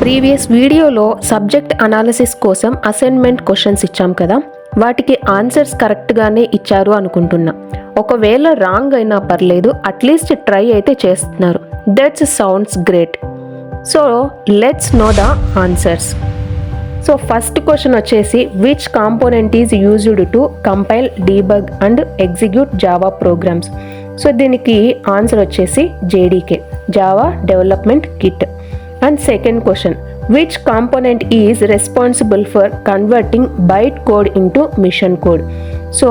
Previous వీడియోలో subject analysis కోసం assignment questions ఇచ్చాం కదా, వాటికి ఆన్సర్స్ కరెక్ట్గానే ఇచ్చారు అనుకుంటున్నా. ఒకవేళ రాంగ్ అయినా పర్లేదు, అట్లీస్ట్ ట్రై అయితే చేస్తున్నారు. That's sounds great. So let's know the answers. So first question వచ్చేసి, which component is used to compile, debug and execute Java programs? So దీనికి ఆన్సర్ వచ్చేసి JDK, Java development kit. And second question, which component is responsible for converting byte code into machine code? So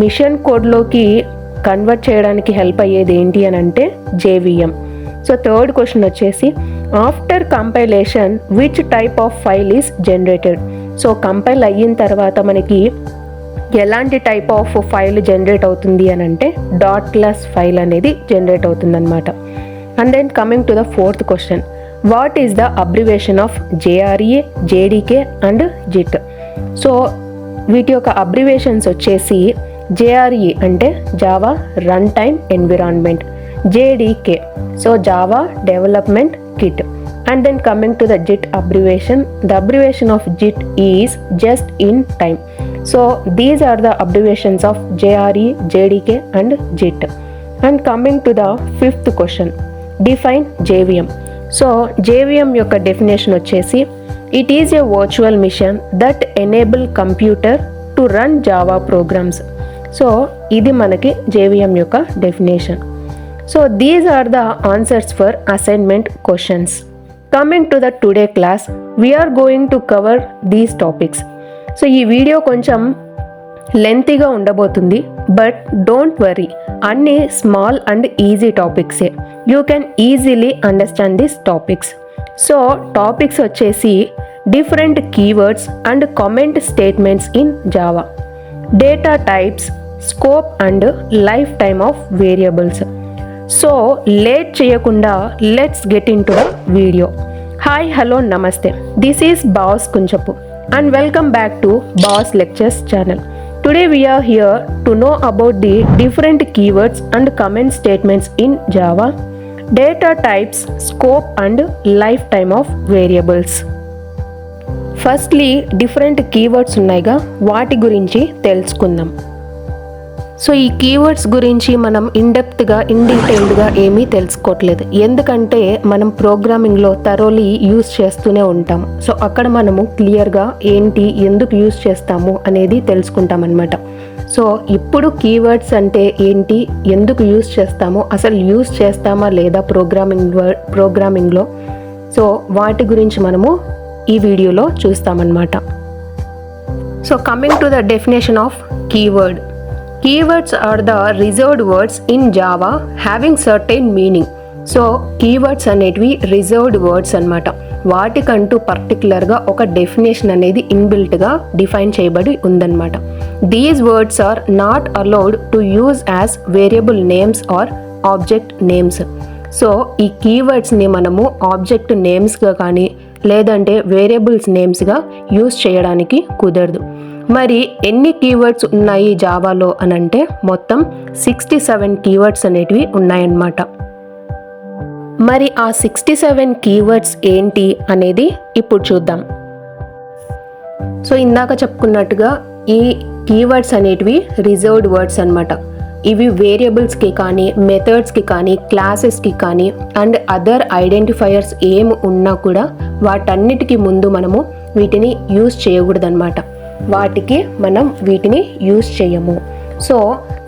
machine కోడ్లోకి convert చేయడానికి help అయ్యేది ఏంటి అని అంటే JVM. So third question వచ్చేసి, after compilation which type of file is generated? So compile అయిన తర్వాత మనకి ఎలాంటి టైప్ ఆఫ్ ఫైల్ జనరేట్ అవుతుంది అని అంటే డాట్ క్లాస్ ఫైల్ అనేది జనరేట్ అవుతుంది అనమాట. And then coming to the fourth question, what is the abbreviation of JRE, JDK and JIT? So వీటి యొక్క అబ్రివేషన్స్ వచ్చేసి జేఆర్ఈ అంటే Java run time environment, JDK so Java development kit. And then coming to the JIT abbreviation, the abbreviation of JIT is just in time. So these are the abbreviations of JRE, JDK and JIT. And coming to the fifth question, define JVM. So JVM యొక్క definition వచ్చేసి, it is a virtual machine that enable computer to run Java programs. So ఇది మనకి JVM యొక్క definition. So these are the answers for assignment questions. Coming to the today class, we are going to cover these topics. So ఈ video కొంచెం లెంతీగా ఉండబోతుంది, but don't worry, అన్ని small and easy టాపిక్సే. You can easily understand this topics. So topics వచ్చేసి different keywords and comment statements in Java, data types, scope and life time of variables. So late చేయకుండా let's get into the video. Hi, hello, namaste. This is Bas Kunchapu and welcome back to Boss Lectures channel. Today we are here to know about the different keywords and comment statements in Java, data types, scope and lifetime of variables. Firstly, different keywords ఉన్నాయిగా, వాటి గురించి తెలుసుకుందాం. So ఈ keywords గురించి మనం ఇన్డెప్త్గా, డీటెయిల్డ్గా ఏమీ తెలుసుకోవట్లేదు, ఎందుకంటే మనం ప్రోగ్రామింగ్లో థరోలీ యూజ్ చేస్తూనే ఉంటాం. సో అక్కడ మనము క్లియర్గా ఏంటి, ఎందుకు యూజ్ చేస్తాము అనేది తెలుసుకుంటాం అనమాట. సో ఇప్పుడు కీవర్డ్స్ అంటే ఏంటి, ఎందుకు యూజ్ చేస్తాము, అసలు యూజ్ చేస్తామా లేదా ప్రోగ్రామింగ్లో, సో వాటి గురించి మనము ఈ వీడియోలో చూస్తామన్నమాట. So coming to the definition of keyword. Keywords are the reserved words in Java having certain meaning. So keywords అనేటివి రిజర్వ్డ్ వర్డ్స్ అనమాట. వాటికంటూ పర్టికులర్గా ఒక డెఫినేషన్ అనేది ఇన్బిల్ట్గా డిఫైన్ చేయబడి ఉందన్నమాట. These words are not allowed to use as variable names or object names. So ఈ కీవర్డ్స్ని మనము ఆబ్జెక్ట్ నేమ్స్గా కానీ లేదంటే వేరియబుల్స్ నేమ్స్గా యూజ్ చేయడానికి కుదరదు. మరి ఎన్ని కీవర్డ్స్ ఉన్నాయి జావాలో అని అంటే మొత్తం 67 కీవర్డ్స్ అనేటివి ఉన్నాయన్నమాట. మరి ఆ 67 కీవర్డ్స్ ఏంటి అనేది ఇప్పుడు చూద్దాం. సో ఇందాక చెప్పుకున్నట్టుగా ఈ కీవర్డ్స్ అనేటివి రిజర్వ్డ్ వర్డ్స్ అనమాట. ఇవి వేరియబుల్స్కి కానీ, మెథడ్స్కి కానీ, క్లాసెస్కి కానీ అండ్ అదర్ ఐడెంటిఫైయర్స్ ఏం ఉన్నా కూడా వాటన్నిటికీ ముందు మనము వీటిని యూజ్ చేయకూడదు అనమాట. వాటికి మనం వీటిని యూజ్ చేయము. సో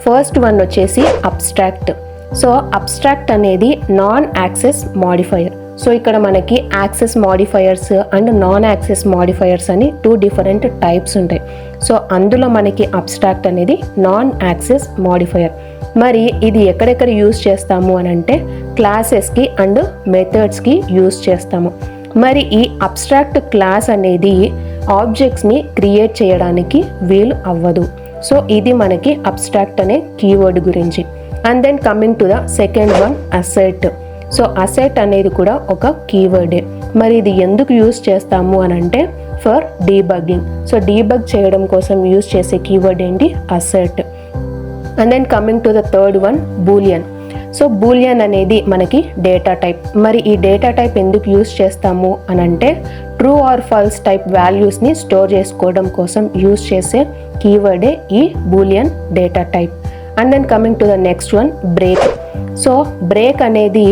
ఫస్ట్ వన్ వచ్చేసి అబ్స్ట్రాక్ట్. సో అబ్స్ట్రాక్ట్ అనేది నాన్ యాక్సెస్ మాడిఫైయర్. సో ఇక్కడ మనకి access modifiers and non access modifiers అని 2 డిఫరెంట్ టైప్స్ ఉంటాయి. సో అందులో మనకి అబ్స్ట్రాక్ట్ అనేది నాన్ యాక్సెస్ మాడిఫైయర్. మరి ఇది ఎక్కడెక్కడ యూజ్ చేస్తాము అని అంటే క్లాసెస్కి అండ్ మెథడ్స్కి యూజ్ చేస్తాము. మరి ఈ అబ్స్ట్రాక్ట్ క్లాస్ అనేది ఆబ్జెక్ట్స్ని క్రియేట్ చేయడానికి వీలు అవ్వదు. సో ఇది మనకి అబ్స్ట్రాక్ట్ అనే కీవర్డ్ గురించి. And then coming to the second one, assert. So assert అనేది కూడా ఒక కీవర్డే. మరి ఇది ఎందుకు యూజ్ చేస్తాము అని అంటే ఫర్ డీబగ్గింగ్. సో డీబగ్ చేయడం కోసం యూజ్ చేసే కీవర్డ్ ఏంటి, assert. And then coming to the third one, boolean. So boolean అనేది మనకి డేటా టైప్. మరి ఈ డేటా టైప్ ఎందుకు యూస్ చేస్తాము అని అంటే ట్రూ ఆర్ ఫాల్స్ టైప్ వాల్యూస్ని స్టోర్ చేసుకోవడం కోసం యూస్ చేసే కీవర్డే ఈ boolean data type. And then coming to the next one, break. So break అనేది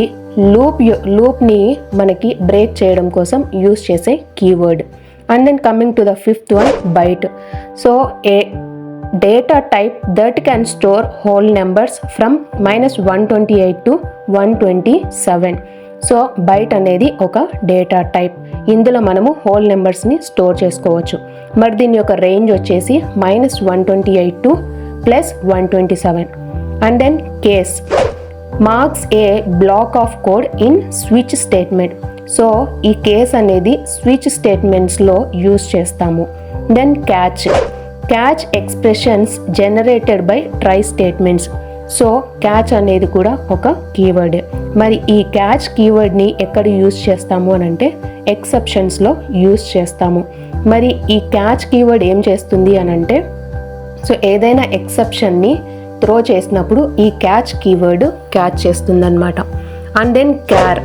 లూప్ని మనకి బ్రేక్ చేయడం కోసం యూస్ చేసే keyword. And then coming to the fifth one, byte. So a data type that can store whole numbers from -128 to 127. So byte అనేది ఒక data type. ఇందులో మనము హోల్ నెంబర్స్ని స్టోర్ చేసుకోవచ్చు. మరి దీని యొక్క రేంజ్ వచ్చేసి -128 to +127. And then case marks a block of code in switch statement. So ఈ కేస్ అనేది స్విచ్ స్టేట్మెంట్స్లో యూస్ చేస్తాము. Then catch expressions generated by try statements. So catch అనేది కూడా ఒక కీవర్డ్. మరి ఈ క్యాచ్ కీవర్డ్ని ఎక్కడ యూస్ చేస్తాము అని అంటే ఎక్సెప్షన్స్లో యూస్ చేస్తాము. మరి ఈ క్యాచ్ కీవర్డ్ ఏం చేస్తుంది అని అంటే సో ఏదైనా ఎక్సెప్షన్ని త్రో చేసినప్పుడు ఈ క్యాచ్ కీవర్డ్ క్యాచ్ చేస్తుందన్నమాట. And then char.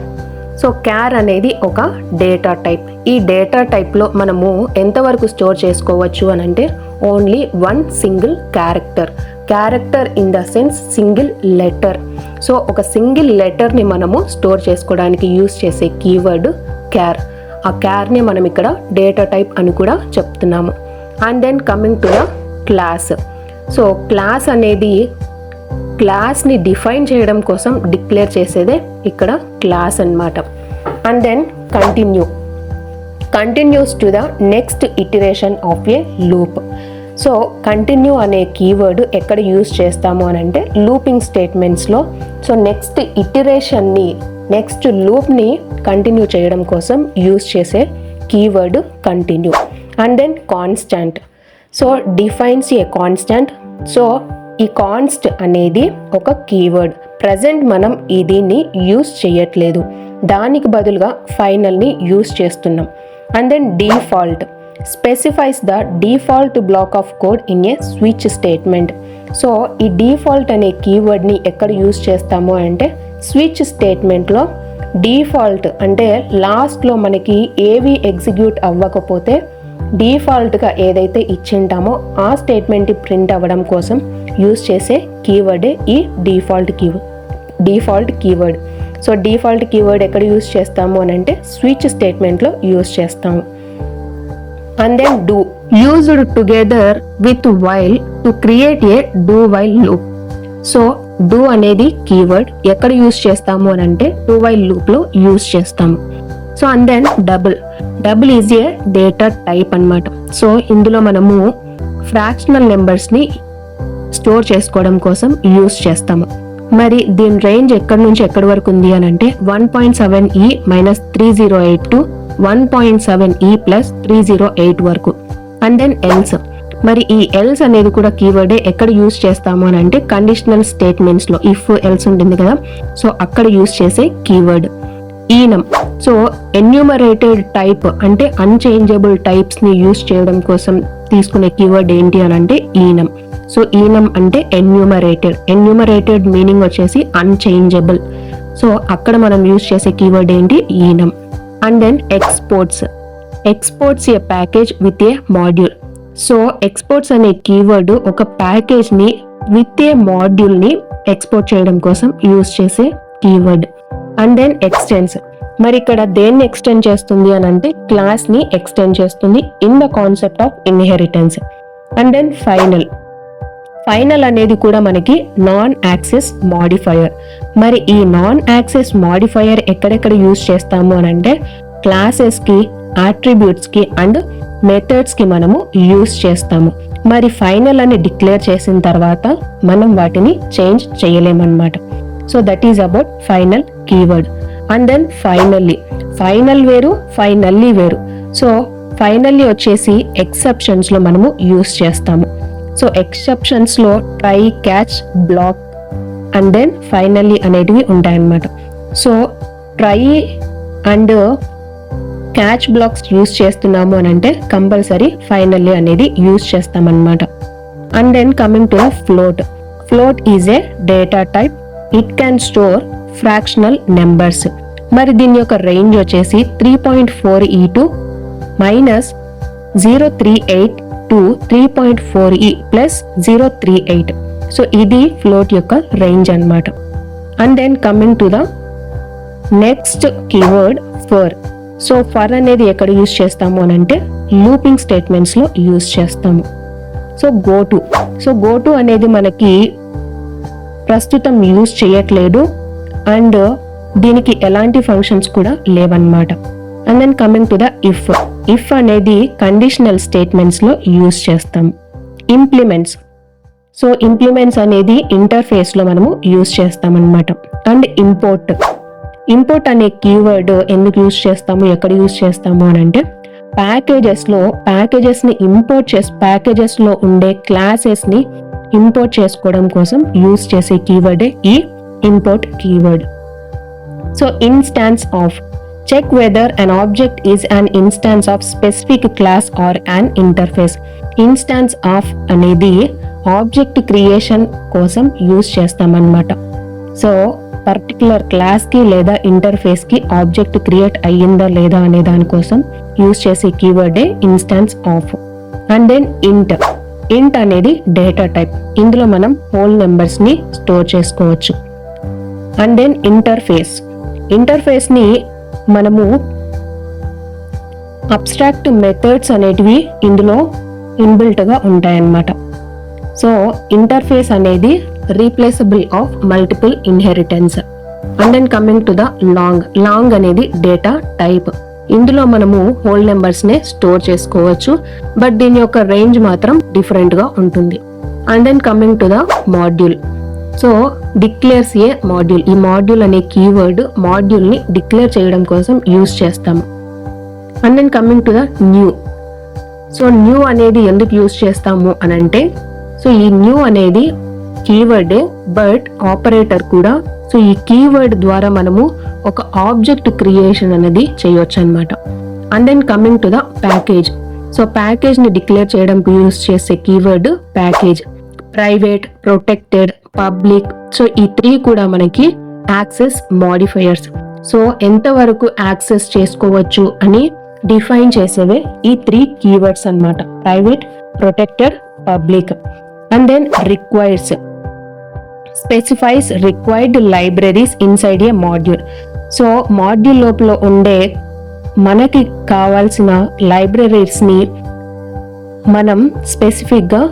So char అనేది ఒక డేటా టైప్. ఈ డేటా టైప్లో మనము ఎంతవరకు స్టోర్ చేసుకోవచ్చు అని అంటే only one single character in the sense single letter. So ఒక సింగిల్ లెటర్ని మనము స్టోర్ చేసుకోవడానికి యూస్ చేసే కీవర్డ్ క్యార్. ఆ క్యార్ని మనం ఇక్కడ డేటా టైప్ అని కూడా చెప్తున్నాము. And then coming to the class. So class అనేది క్లాస్ని డిఫైన్ చేయడం కోసం డిక్లేర్ చేసేదే ఇక్కడ క్లాస్ అన్నమాట. And then continues to the next iteration of a loop. So continue అనే కీవర్డ్ ఎక్కడ యూస్ చేస్తాము అని అంటే లూపింగ్ స్టేట్మెంట్స్లో. సో నెక్స్ట్ ఇటరేషన్ని నెక్స్ట్ లూప్ని కంటిన్యూ చేయడం కోసం యూస్ చేసే keyword continue. And then constant. So defines a constant. So ఈ కాన్స్ట్ అనేది ఒక కీవర్డ్. ప్రజెంట్ మనం దీన్ని యూస్ చేయట్లేదు, దానికి బదులుగా ఫైనల్ని యూస్ చేస్తున్నాం. And then default specifies the default block of code in a switch statement. So ఈ డిఫాల్ట్ అనే కీవర్డ్ని ఎక్కడ యూస్ చేస్తాము అంటే స్విచ్ స్టేట్మెంట్లో డిఫాల్ట్ అంటే లాస్ట్లో మనకి ఏవి ఎగ్జిక్యూట్ అవ్వకపోతే డిఫాల్ట్గా ఏదైతే ఇచ్చింటామో ఆ స్టేట్మెంట్ ప్రింట్ అవ్వడం కోసం యూస్ చేసే కీవర్డే ఈ default keyword. So default keyword ఎక్కడ యూస్ చేస్తాము అని అంటే స్విచ్ స్టేట్మెంట్లో యూస్ చేస్తాము. And then do used together with while to create a do while loop. So do అనేది కీవర్డ్ ఎక్కడ యూస్ చేస్తాము అని అంటే డూ వైల్ లూప్లో యూస్ చేస్తాము. So and then double is a data type అన్నమాట. సో ఇందులో మనము ఫ్రాక్షనల్ నెంబర్స్ని స్టోర్ చేసుకోవడం కోసం యూస్ చేస్తాము. మరి దీని రేంజ్ ఎక్కడి నుంచి ఎక్కడి వరకు ఉంది అని అంటే 1.7e -308 to 1.7e +308 వరకు. And then else. మరి ఈ ఎల్స్ అనేది కూడా కీవర్డే. ఎక్కడ యూస్ చేస్తాము అని అంటే కండిషనల్ స్టేట్మెంట్స్లో ఇఫ్ ఎల్స్ ఉంటుంది కదా, సో అక్కడ యూస్ చేసే కీవర్డ్. ఈనం. సో ఎన్యూమరేటెడ్ టైప్ అంటే అన్చేంజబుల్ టైప్స్ని యూస్ చేయడం కోసం తీసుకునే కీవర్డ్ ఏంటి అని అంటే ఈనం. సో ఈనం అంటే ఎన్యూమరేటెడ్ మీనింగ్ వచ్చేసి అన్చేంజబుల్. సో అక్కడ మనం యూస్ చేసే కీవర్డ్ ఏంటి, enum. And then exports a package with a module. So exports అనే కీవర్డ్ ఒక ప్యాకేజ్ని విత్ ఏ మాడ్యూల్ని ఎక్స్పోర్ట్ చేయడం కోసం యూస్ చేసే కీవర్డ్. And then extends. మరి ఇక్కడ దేన్ని ఎక్స్టెండ్ చేస్తుంది అని అంటే క్లాస్ని ఎక్స్టెండ్ చేస్తుంది in the concept of inheritance. And then final అనేది కూడా మనకి నాన్ యాక్సెస్ మాడిఫైయర్. మరి ఈ నాన్ యాక్సెస్ మాడిఫైయర్ ఎక్కడెక్కడ యూజ్ చేస్తాము అని అంటే క్లాసెస్కి, అట్రిబ్యూట్స్కి అండ్ మెథడ్స్కి మనము యూజ్ చేస్తాము. మరి ఫైనల్ అని డిక్లేర్ చేసిన తర్వాత మనం వాటిని చేంజ్ చేయలేమన్నమాట. So that is about final keyword. And then final వేరు, ఫైనల్లీ వేరు. సో ఫైనల్లీ వచ్చేసి ఎక్సెప్షన్స్లో మనము యూస్ చేస్తాము. సో ఎక్సెప్షన్స్లో try, catch, block and then finally అనేటివి ఉంటాయన్నమాట. So try and catch blocks use చేస్తున్నాము అని అంటే కంపల్సరీ ఫైనల్లీ అనేది యూస్ చేస్తామన్నమాట. And then coming to float is a data type it can store fractional numbers. మరి దీని యొక్క రేంజ్ వచ్చేసి 3.4e to -038 to 3.4e plus 038. So ఇది ఫ్లోట్ యొక్క రేంజ్ అన్నమాట. And then coming to the next keyword for. So for అనేది ఎక్కడ use చేస్తాము అని అంటే లూపింగ్ స్టేట్మెంట్స్లో యూజ్ చేస్తాము. సో గో టు అనేది మనకి ప్రస్తుతం యూజ్ చేయట్లేదు అండ్ దీనికి ఎలాంటి ఫంక్షన్స్ కూడా లేవన్నమాట. And then coming to the if అనేది కండిషనల్ స్టేట్మెంట్స్లో యూజ్ చేస్తాము. ఇంప్లిమెంట్స్ అనేది ఇంటర్ఫేస్లో మనము యూజ్ చేస్తామన్నమాట. అండ్ ఇంపోర్ట్ అనే కీవర్డ్ ఎందుకు యూజ్ చేస్తాము, ఎక్కడ యూజ్ చేస్తాము అని అంటే ప్యాకేజెస్ని ఇంపోర్ట్ చేసి ప్యాకేజెస్లో ఉండే క్లాసెస్ని ఇంపోర్ట్ చేసుకోవడం కోసం యూజ్ చేసే కీవర్డే ఈ import keyword. So instance of check whether an object is an instance of specific class or an interface. Instance of అనేది ఆబ్జెక్ట్ క్రియేషన్ కోసం యూజ్ చేస్తామన్నమాట. సో పర్టికులర్ క్లాస్కి లేదా ఇంటర్ఫేస్కి ఆబ్జెక్ట్ క్రియేట్ అయ్యిందా లేదా అనే దానికోసం యూజ్ చేసే కీవర్డే instance of. And then int అనేది డేటా టైప్. ఇందులో మనం హోల్ నెంబర్స్ని స్టోర్ చేసుకోవచ్చు. అండ్ దెన్ ఇంటర్ఫేస్ని మనము అబ్స్ట్రాక్ట్ మెథడ్స్ అనేటివి ఇందులో ఇన్బిల్ట్గా ఉంటాయన్నమాట. సో ఇంటర్ఫేస్ అనేది replaceable of multiple inheritance. And then coming to the long అనేది డేటా టైప్. ఇందులో మనము హోల్ నెంబర్స్నే స్టోర్ చేసుకోవచ్చు బట్ దీని యొక్క రేంజ్ మాత్రం డిఫరెంట్గా ఉంటుంది. And then coming to the module. So declares a module. ఈ మాడ్యూల్ అనే కీవర్డ్ మాడ్యూల్ని డిక్లేర్ చేయడం కోసం యూజ్ చేస్తాము. And then coming to the new. So new అనేది ఎందుకు యూజ్ చేస్తాము అని అంటే సో ఈ న్యూ అనేది కీవర్డే బట్ ఆపరేటర్ కూడా. సో ఈ కీవర్డ్ ద్వారా మనము ఒక ఆబ్జెక్ట్ క్రియేషన్ అనేది చేయొచ్చు అనమాట. And then coming to the package. So ప్యాకేజ్ని డిక్లేర్ చేయడానికి యూజ్ చేసే keyword package. Private, protected, public. So ఈ 3 కూడా మనకి యాక్సెస్ మాడిఫైయర్స్. సో ఎంతవరకు యాక్సెస్ చేసుకోవచ్చు అని డిఫైన్ చేసేవే ఈ 3 కీవర్డ్స్ అన్నమాట. Private, protected, public. And then requires. Specifies required libraries inside a module. So module లోపల ఉండే మనకి కావాల్సిన లైబ్రరీస్ని మనం స్పెసిఫిక్గా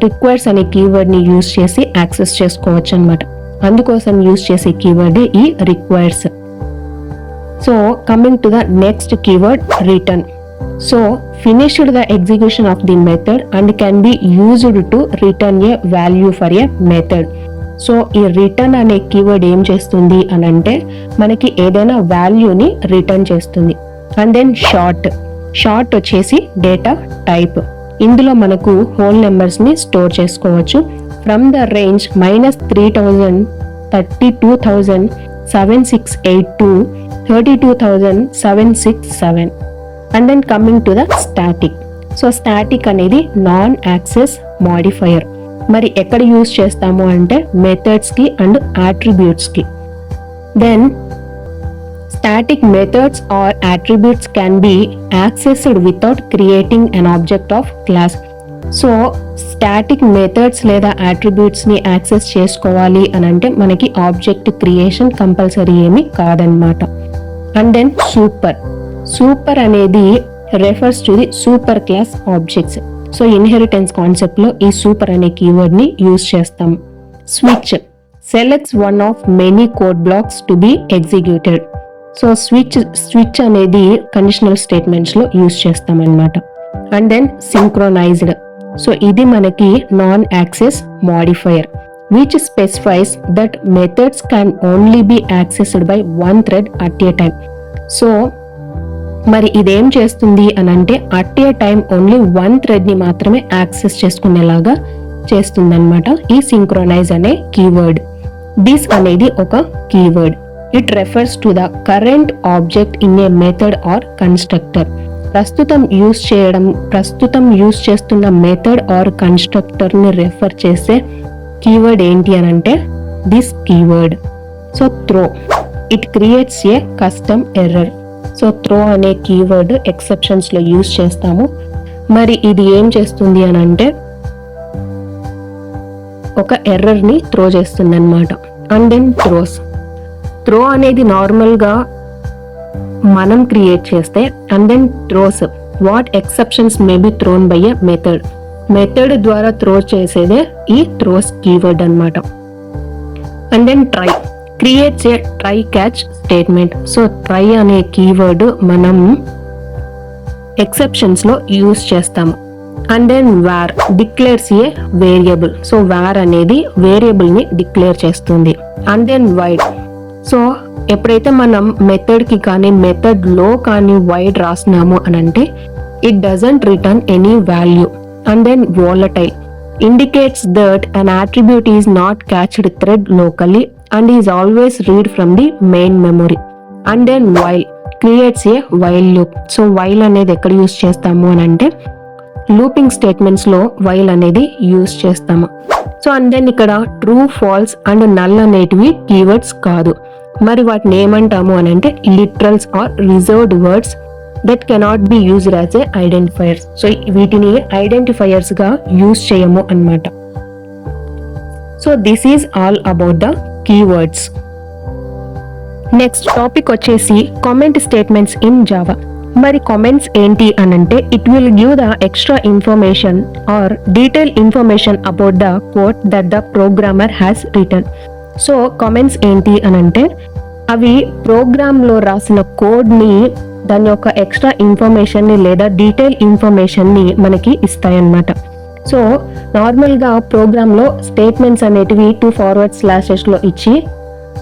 రిక్వైర్స్ అనే కీవర్డ్ని యూజ్ చేసి యాక్సెస్ చేసుకోవచ్చు అనమాట. అందుకోసం యూజ్ చేసే కీవర్డ్ ఈ requires. So coming to the next keyword return. So finished the execution of the method and can be used to return a value for a method. So ఈ return అనే keyword ఏం చేస్తుంది అని అంటే మనకి ఏదైనా వాల్యూని రిటర్న్ చేస్తుంది. అండ్ దెన్ షార్ట్ వచ్చేసి డేటా టైప్. ఇందులో మనకు హోల్ నెంబర్స్ని స్టోర్ చేసుకోవచ్చు from the range -3000 32,768 to 32,767. And then coming to the static. So static అనేది నాన్ యాక్సెస్ మాడిఫైయర్. మరి ఎక్కడ యూజ్ చేస్తాము అంటే మెథడ్స్కి అండ్ అట్రిబ్యూట్స్కి. Then static methods or attributes can be accessed without creating an object of class. So static methods లేదా అట్రిబ్యూట్స్ని access చేసుకోవాలి అని అంటే మనకి ఆబ్జెక్ట్ క్రియేషన్ కంపల్సరీ ఏమీ కాదనమాట. అండ్ దెన్ సూపర్ అనేది refers to the super class objects. So inheritance కాన్సెప్ట్లో ఈ సూపర్ అనే కీవర్డ్ని యూజ్ చేస్తాం. Switch selects one of many code blocks to be executed. So switch అనేది కండిషనల్ స్టేట్మెంట్స్లో యూజ్ చేస్తామన్నమాట. And then synchronized. సో ఇది మనకి non access modifier which specifies that methods can only be accessed by one thread at a time. So మరి ఇదేం చేస్తుంది అని అంటే at a time only one థ్రెడ్ని మాత్రమే యాక్సెస్ చేసుకునేలాగా చేస్తుందన్నమాట ఈ సింక్రోనైజ్ అనే కీవర్డ్. దిస్ అనేది ఒక keyword. It refers to the current object in a method or constructor. ప్రస్తుతం యూజ్ చేస్తున్న మెథడ్ ఆర్ కన్స్ట్రక్టర్ని రెఫర్ చేసే కీవర్డ్ ఏంటి అని అంటే this keyword. So throw, it creates a custom error. So throw అనే కీవర్డ్ ఎక్సెప్షన్స్లో యూజ్ చేస్తాము. మరి ఇది ఏం చేస్తుంది అని అంటే ఒక ఎర్రర్ని త్రో చేస్తుంది అనమాట. అండ్ దెన్ త్రో అనేది నార్మల్గా మనం క్రియేట్ చేస్తే, and then throws what exceptions may be thrown by a method ద్వారా త్రో చేసేదే ఈ త్రోస్ కీవర్డ్ అనమాట. And then try creates a try catch statement. So try అనే కీవర్డ్ మనం ఎక్సెప్షన్స్లో యూజ్ చేస్తాము. And then var declares a variable. So var అనేది వేరియబుల్ని డిక్లేర్ చేస్తుంది. అండ్ దెన్ వైడ్, సో ఎప్పుడైతే మనం మెథడ్కి కానీ మెథడ్లో కానీ వైడ్ రాసినాము అని అంటే it doesn't return any value. And then volatile indicates that an attribute is not cached thread locally and is always read from the main memory. And then while creates a while loop. So while అనేది ఎక్కడ use చేస్తాము అని అంటే looping స్టేట్మెంట్స్లో while అనేది use చేస్తాము. So and then ఇక్కడ true, false and null అనేటివి కీవర్డ్స్ కాదు. మరి వాటిని ఏమంటాము అని అంటే literals are reserved words that cannot be used as a identifiers. So వీటిని ఐడెంటిఫైయర్స్గా యూజ్ చేయము అన్నమాట. So this is all about the keywords. Next topic వచ్చేసి కామెంట్ స్టేట్మెంట్స్ ఇన్ జావా. మరి కామెంట్స్ ఏంటి అనంటే it will give the extra information are detail information about the code that the programmer has return. So comments ఏంటి అనంటే అవి ప్రోగ్రాంలో రాసిన కోడ్ని, దాని యొక్క ఎక్స్ట్రా ఇన్ఫర్మేషన్ని లేదా డీటెయిల్ ఇన్ఫర్మేషన్ని మనకి ఇస్తాయన్నమాట. సో నార్మల్గా ప్రోగ్రాంలో స్టేట్మెంట్స్ అనేటివి 2 ఫార్వర్డ్ స్లాషెస్లో ఇచ్చి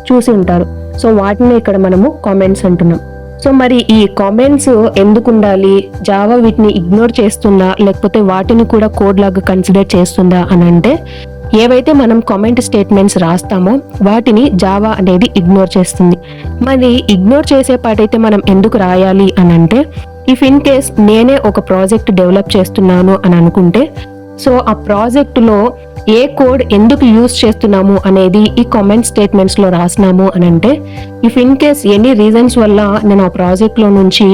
చూసి ఉంటారు. సో వాటిని ఇక్కడ మనము కామెంట్స్ అంటున్నాం. సో మరి ఈ కామెంట్స్ ఎందుకు ఉండాలి? జావా వీటిని ఇగ్నోర్ చేస్తుందా లేకపోతే వాటిని కూడా కోడ్ లాగా కన్సిడర్ చేస్తుందా అని అంటే ఏవైతే మనం కామెంట్ స్టేట్మెంట్స్ రాస్తామో వాటిని జావా అనేది ఇగ్నోర్ చేస్తుంది. మరి ఇగ్నోర్ చేసే పాటైతే మనం ఎందుకు రాయాలి అని అంటే ఇఫ్ ఇన్ కేస్ నేనే ఒక ప్రాజెక్ట్ డెవలప్ చేస్తున్నాను అని అనుకుంటే సో ఆ ప్రాజెక్టులో ఏ కోడ్ ఎందుకు యూజ్ చేస్తున్నాము అనేది ఈ కామెంట్ స్టేట్మెంట్స్లో రాసినాము అని అంటే if in case any reasons వల్ల నేను ఆ ప్రాజెక్ట్లో నుంచి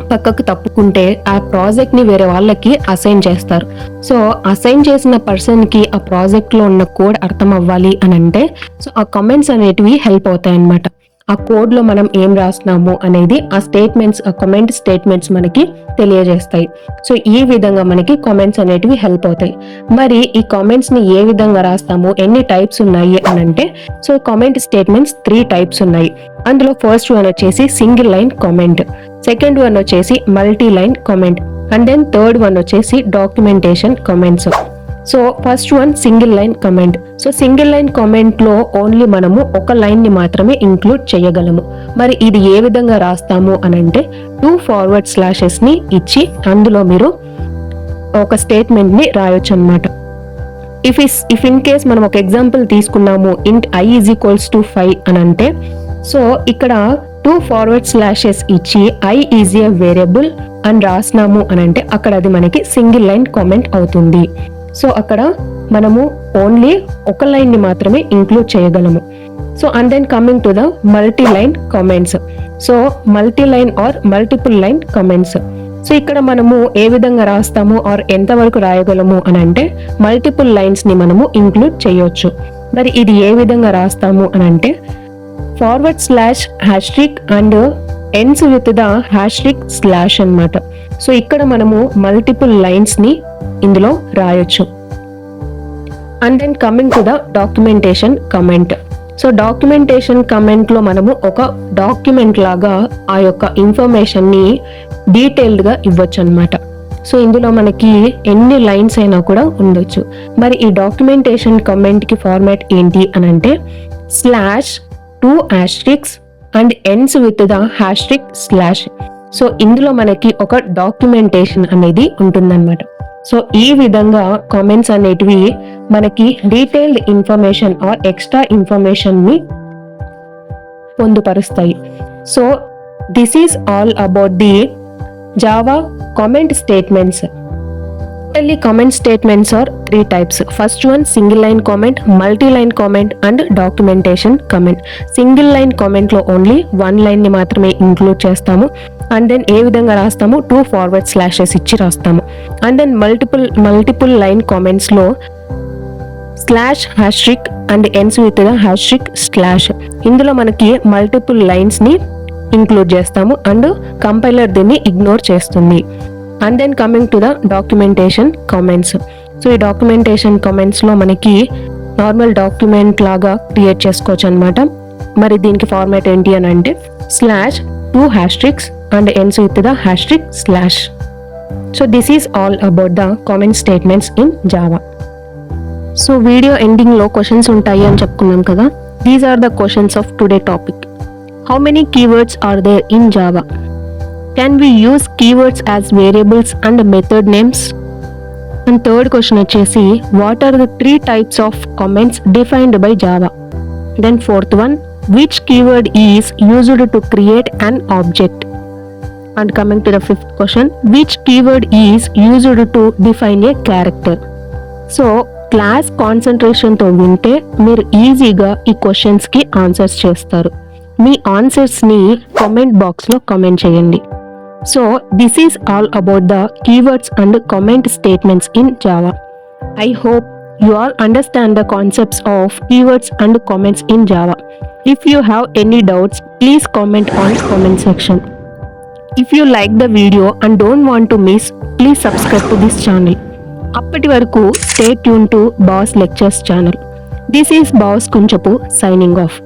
పక్కకు తప్పుకుంటే ఆ ప్రాజెక్ట్ని వేరే వాళ్ళకి అసైన్ చేస్తారు. సో అసైన్ చేసిన పర్సన్కి ఆ ప్రాజెక్ట్లో ఉన్న కోడ్ అర్థం అవ్వాలి అని అంటే సో ఆ కామెంట్స్ అనేటివి హెల్ప్ అవుతాయి అన్నమాట. ఆ కోడ్లో మనం ఏం రాస్తున్నాము అనేది ఆ స్టేట్మెంట్స్, ఆ కామెంట్ స్టేట్మెంట్స్ మనకి తెలియజేస్తాయి. సో ఈ విధంగా మనకి కామెంట్స్ అనేటివి హెల్ప్ అవుతాయి. మరి ఈ కామెంట్స్ని ఏ విధంగా రాస్తాము, ఎన్ని టైప్స్ ఉన్నాయి అని అంటే సో కామెంట్ స్టేట్మెంట్స్ 3 టైప్స్ ఉన్నాయి. అందులో ఫస్ట్ వన్ వచ్చేసి single line comment, second one వచ్చేసి multi line comment, and then third one వచ్చేసి documentation comments. So first one single line comment. So single line comment లో only మనము ఒక line ని మాత్రమే ఇంక్లూడ్ చేయగలము. మరి ఇది ఏ విధంగా రాస్తాము అని అంటే 2 ఫార్వర్డ్ స్లాషెస్ ని ఇచ్చి అందులో మీరు ఒక స్టేట్మెంట్ ని రాయొచ్చు అనమాట. ఇఫ్ ఇన్ కేస్ మనం ఒక ఎగ్జాంపుల్ తీసుకున్నాము ఇంట్ i ఈజ్ ఈక్వల్స్ టు 5 అని అంటే సో ఇక్కడ 2 ఫార్వర్డ్ స్లాషెస్ ఇచ్చి i ఈజ్ ఏ వేరియబుల్ అని రాసినాము అని అంటే అక్కడ అది మనకి సింగిల్ లైన్ కామెంట్ అవుతుంది. సో అక్కడ మనము ఓన్లీ ఒక లైన్ ని మాత్రమే ఇంక్లూడ్ చేయగలము. So and then coming to the multi line comments. So multi line or multiple line comments. So ఇక్కడ మనము ఏ విధంగా రాస్తాము ఆర్ ఎంతవరకు రాయగలము అని అంటే మల్టిపుల్ లైన్స్ ని మనము ఇంక్లూడ్ చేయొచ్చు. మరి ఇది ఏ విధంగా రాస్తాము అని అంటే forward slash asterisk and ends with the asterisk slash అన్నమాట. సో ఇక్కడ మనము మల్టిపుల్ లైన్స్ ని ఇందులో రాయొచ్చు. And then coming to the documentation comment. So documentation comment లో మనము ఒక డాక్యుమెంట్ లాగా ఆ యొక్క ఇన్ఫర్మేషన్ ని డీటెయిల్డ్ గా ఇవ్వచ్చు అనమాట. సో ఇందులో మనకి ఎన్ని లైన్స్ అయినా కూడా ఉండొచ్చు. మరి ఈ డాక్యుమెంటేషన్ కమెంట్ కి ఫార్మాట్ ఏంటి అని అంటే /2 asterisks and ends with the asterisk slash. So ఇందులో మనకి ఒక డాక్యుమెంటేషన్ అనేది ఉంటుందన్నమాట. సో ఈ విధంగా కామెంట్స్ అనేటివి మనకి detailed information or extra information ని పొందుపరుస్తాయి. So this is all about the Java comment statements. Totally comment statements are three types. First one, single line comment, multi-line comment and documentation comment. Single line comment లో only one line ని మాత్రమే include చేస్తాము. And then ఏ విధంగా రాస్తాము, 2 forward slashes ఇచ్చి రాస్తాము. And then multiple line comments లో slash asterisk and ends with the asterisk slash. ఇందులో మనకి మల్టిపుల్ లైన్స్ ని ఇంక్లూడ్ చేస్తాము అండ్ కంపైలర్ దీన్ని ఇగ్నోర్ చేస్తుంది. And then coming to the documentation comments. So ఈ డాక్యుమెంటేషన్ కామెంట్స్లో మనకి నార్మల్ డాక్యుమెంట్ లాగా క్రియేట్ చేసుకోవచ్చు అనమాట. మరి దీనికి ఫార్మాట్ ఏంటి అని అంటే slash 2 asterisks and ends with the asterisk slash. So this is all about the comment statements in Java. So video ఎండింగ్లో క్వశ్చన్స్ ఉంటాయి అని చెప్పుకున్నాం కదా. These are the questions of today topic. How many keywords are there in Java? Can we use keywords as variables and method names? And third question వచ్చేసి what are the 3 types of comments defined by Java? Then fourth one, which keyword is used to create an object? And coming to the fifth question, which keyword is used to define a character? So class కాన్సన్ట్రేషన్తో వింటే మీరు ఈజీగా ఈ క్వశ్చన్స్కి answers చేస్తారు. మీ ఆన్సర్స్ని comment బాక్స్లో కామెంట్ చేయండి. So this is all about the keywords and comment statements in Java. I hope you all understand the concepts of keywords and comments in Java. If you have any doubts, please comment on comment section. If you like the video and don't want to miss, please subscribe to this channel. అప్పటి వరకు stay tuned to Boss Lectures channel. This is Boss Kunchapu signing off.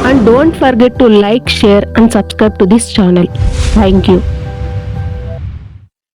And don't forget to like, share and subscribe to this channel. Thank you.